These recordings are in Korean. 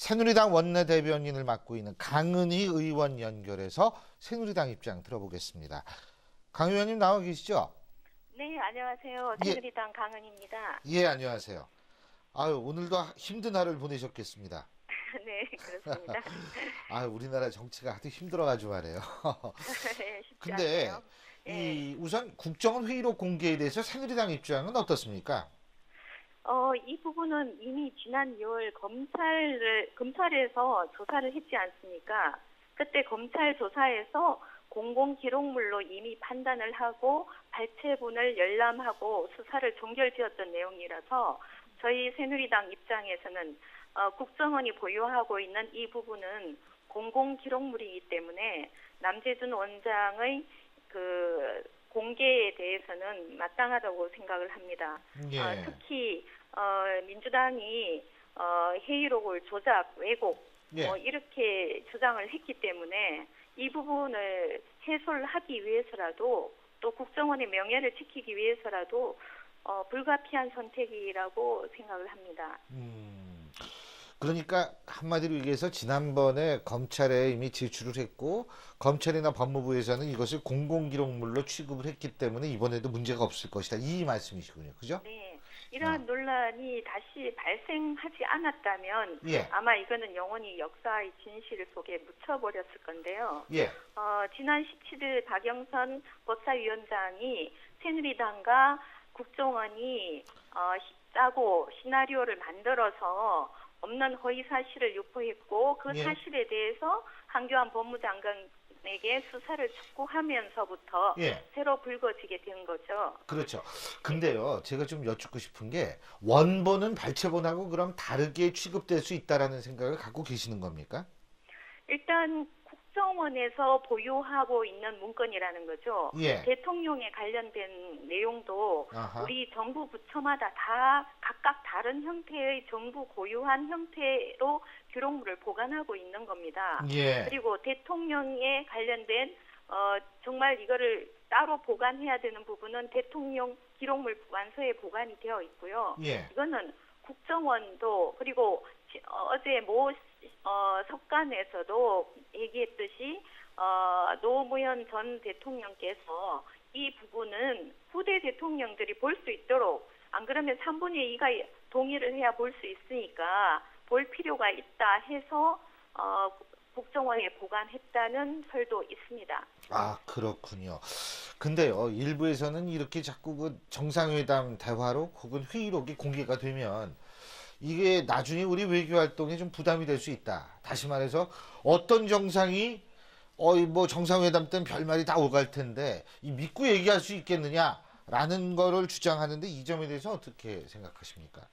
새누리당 원내대변인을 맡고 있는 강은희 의원 연결해서 새누리당 입장 들어보겠습니다. 강 의원님 나와 계시죠? 네, 안녕하세요. 예. 새누리당 강은입니다. 예, 안녕하세요. 아유, 오늘도 힘든 하루를 보내셨겠습니다. 네, 그렇습니다. 아유, 우리나라 정치가 하도 힘들어가지고 말이에요. 네, 쉽지 근데 않네요. 예. 우선 국정원 회의록 공개에 대해서 새누리당 입장은 어떻습니까? 이 부분은 이미 지난 6월 검찰에서 조사를 했지 않습니까? 그때 검찰 조사에서 공공기록물로 이미 판단을 하고 발췌본을 열람하고 수사를 종결지었던 내용이라서 저희 새누리당 입장에서는 국정원이 보유하고 있는 이 부분은 공공기록물이기 때문에 남재준 원장의 그 공개에 대해서는 마땅하다고 생각을 합니다. 예. 특히 민주당이 회의록을 조작, 왜곡 예. 이렇게 주장을 했기 때문에 이 부분을 해소를 하기 위해서라도 또 국정원의 명예를 지키기 위해서라도 불가피한 선택이라고 생각을 합니다. 그러니까 한마디로 얘기해서 지난번에 검찰에 이미 제출을 했고 검찰이나 법무부에서는 이것을 공공기록물로 취급을 했기 때문에 이번에도 문제가 없을 것이다. 이 말씀이시군요. 그죠? 네. 이러한 논란이 다시 발생하지 않았다면 예. 아마 이거는 영원히 역사의 진실 속에 묻혀버렸을 건데요. 예. 지난 17일 박영선 법사위원장이 새누리당과 국정원이 짜고 시나리오를 만들어서 없는 허위 사실을 유포했고 그 예. 사실에 대해서 한교안 법무장관에게 수사를 촉구하면서부터 예. 새로 불거지게 된 거죠. 그렇죠. 근데요, 제가 좀 여쭙고 싶은 게 원본은 발췌본하고 그럼 다르게 취급될 수 있다라는 생각을 갖고 계시는 겁니까? 일단 국정원에서 보유하고 있는 문건이라는 거죠. 예. 대통령에 관련된 내용도 아하. 우리 정부 부처마다 다 각각 다른 형태의 정부 고유한 형태로 기록물을 보관하고 있는 겁니다. 예. 그리고 대통령에 관련된 정말 이거를 따로 보관해야 되는 부분은 대통령 기록물 보관소에 보관이 되어 있고요. 예. 이거는 국정원도 그리고 어제 석관에서도 얘기했듯이 노무현 전 대통령께서 이 부분은 후대 대통령들이 볼 수 있도록 안 그러면 3분의 2가 동의를 해야 볼 수 있으니까 볼 필요가 있다 해서 국정원에 보관했다는 설도 있습니다. 아, 그렇군요. 근데요, 일부에서는 이렇게 자꾸 그 정상회담 대화록 혹은 회의록이 공개가 되면 이게 나중에 우리 외교 활동에 좀 부담이 될 수 있다. 다시 말해서 어떤 정상이 뭐 정상회담 때는 별말이 다 오갈 텐데 이 믿고 얘기할 수 있겠느냐라는 거를 주장하는데 이 점에 대해서 어떻게 생각하십니까?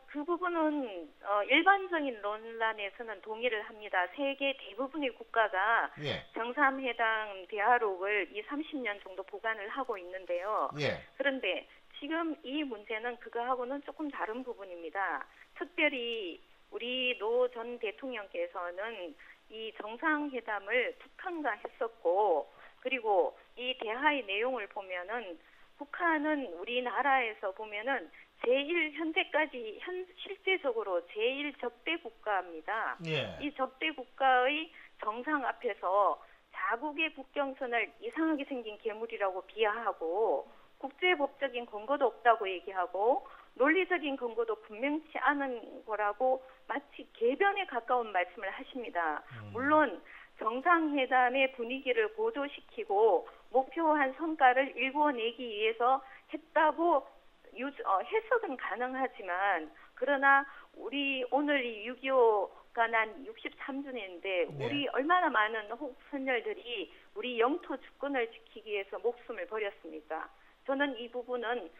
그 부분은 일반적인 논란에서는 동의를 합니다. 세계 대부분의 국가가 예. 정상회담 대화록을 30년 정도 보관을 하고 있는데요. 예. 그런데 지금 이 문제는 그거하고는 조금 다른 부분입니다. 특별히 우리 노 전 대통령께서는 이 정상회담을 북한과 했었고 그리고 이 대화의 내용을 보면은 북한은 우리나라에서 보면은 현재까지 실제적으로 제일 적대 국가입니다. 예. 이 적대 국가의 정상 앞에서 자국의 국경선을 이상하게 생긴 괴물이라고 비하하고 국제법적인 근거도 없다고 얘기하고 논리적인 근거도 분명치 않은 거라고 마치 개변에 가까운 말씀을 하십니다. 물론 정상회담의 분위기를 고조시키고 목표한 성과를 일궈내기 위해서 했다고 해석은 가능하지만 그러나 우리 오늘 이 6.25가 난 63주년인데 네. 우리 얼마나 많은 선열들이 우리 영토 주권을 지키기 위해서 목숨을 버렸습니까? 저는 이 부분은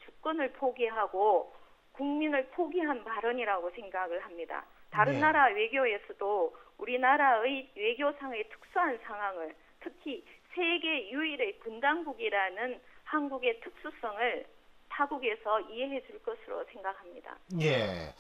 주권을 포기하고 국민을 포기한 발언이라고 생각을 합니다. 다른 네. 나라 외교에서도 우리나라의 외교상의 특수한 상황을 특히 세계 유일의 분단국이라는 한국의 특수성을 타국에서 이해해 줄 것으로 생각합니다. 예.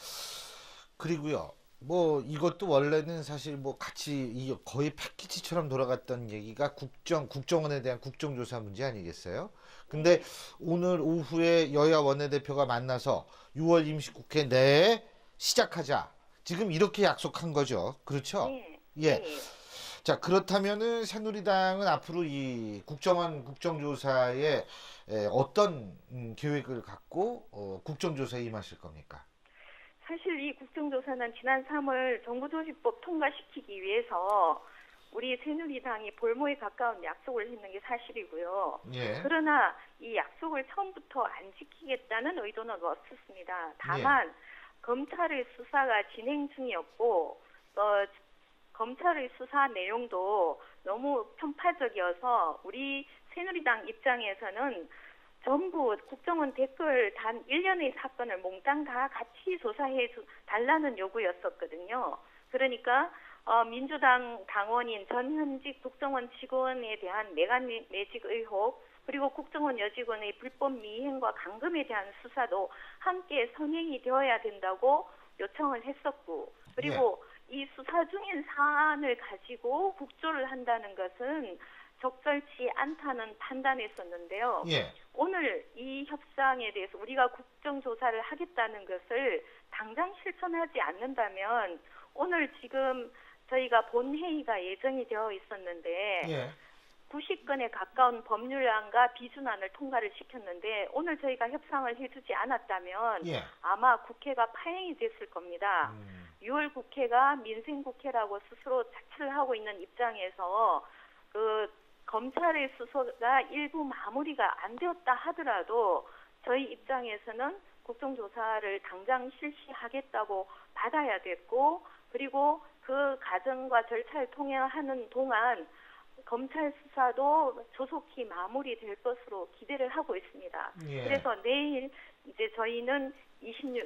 그리고요. 뭐 이것도 원래는 사실 뭐 같이 거의 패키지처럼 돌아갔던 얘기가 국정원에 대한 국정조사 문제 아니겠어요? 근데 오늘 오후에 여야 원내대표가 만나서 6월 임시국회 내에 시작하자. 지금 이렇게 약속한 거죠. 그렇죠? 네. 예. 네. 자, 그렇다면은 새누리당은 앞으로 이 국정원 국정조사에 어떤 계획을 갖고 국정조사에 임하실 겁니까? 사실 이 국정조사는 지난 3월 정부조직법 통과시키기 위해서 우리 새누리당이 볼모에 가까운 약속을 했는 게 사실이고요. 예. 그러나 이 약속을 처음부터 안 지키겠다는 의도는 없었습니다. 다만 검찰의 수사가 진행 중이었고 검찰의 수사 내용도 너무 편파적이어서 우리 새누리당 입장에서는 전부 국정원 댓글 단 1년의 사건을 몽땅 다 같이 조사해 달라는 요구였었거든요. 그러니까 민주당 당원인 전현직 국정원 직원에 대한 내각 매직 의혹, 그리고 국정원 여직원의 불법 미행과 감금에 대한 수사도 함께 선행이 되어야 된다고 요청을 했었고, 그리고 이 수사 중인 사안을 가지고 국조를 한다는 것은 적절치 않다는 판단했었는데요. 예. 오늘 이 협상에 대해서 우리가 국정조사를 하겠다는 것을 당장 실천하지 않는다면 오늘 지금 저희가 본회의가 예정이 되어 있었는데 예. 90건에 가까운 법률안과 비준안을 통과를 시켰는데 오늘 저희가 협상을 해주지 않았다면 예. 아마 국회가 파행이 됐을 겁니다. 6월 국회가 민생국회라고 스스로 자처를 하고 있는 입장에서 그 검찰의 수사가 일부 마무리가 안 되었다 하더라도 저희 입장에서는 국정조사를 당장 실시하겠다고 받아야 됐고, 그리고 그 과정과 절차를 통해하는 동안 검찰 수사도 조속히 마무리될 것으로 기대를 하고 있습니다. 예. 그래서 내일 이제 저희는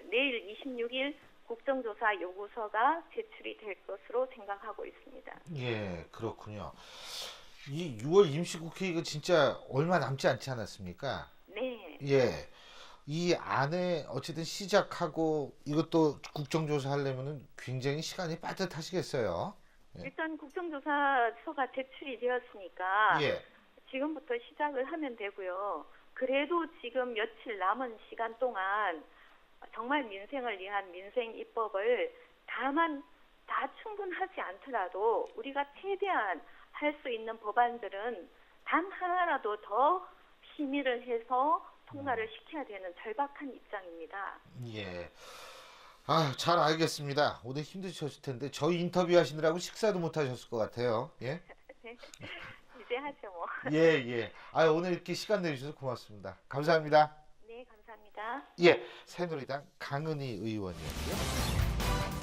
내일 26일 국정조사 요구서가 제출이 될 것으로 생각하고 있습니다. 예, 그렇군요. 이 6월 임시국회 이거 진짜 얼마 남지 않지 않았습니까? 네. 예. 이 안에 어쨌든 시작하고 이것도 국정조사 하려면은 굉장히 시간이 빠듯하시겠어요. 예. 일단 국정조사서가 제출이 되었으니까 예. 지금부터 시작을 하면 되고요. 그래도 지금 며칠 남은 시간 동안 정말 민생을 위한 민생 입법을 다만 다 충분하지 않더라도 우리가 최대한 할 수 있는 법안들은 단 하나라도 더 심의를 해서 통과를 시켜야 되는 절박한 입장입니다. 예. 아, 잘 알겠습니다. 오늘 힘드셨을 텐데 저희 인터뷰 하시느라고 식사도 못 하셨을 것 같아요. 예. 네. 이제 하죠 뭐. 예, 예. 아, 오늘 이렇게 시간 내주셔서 고맙습니다. 감사합니다. 네, 감사합니다. 예. 새누리당 강은희 의원이었고요.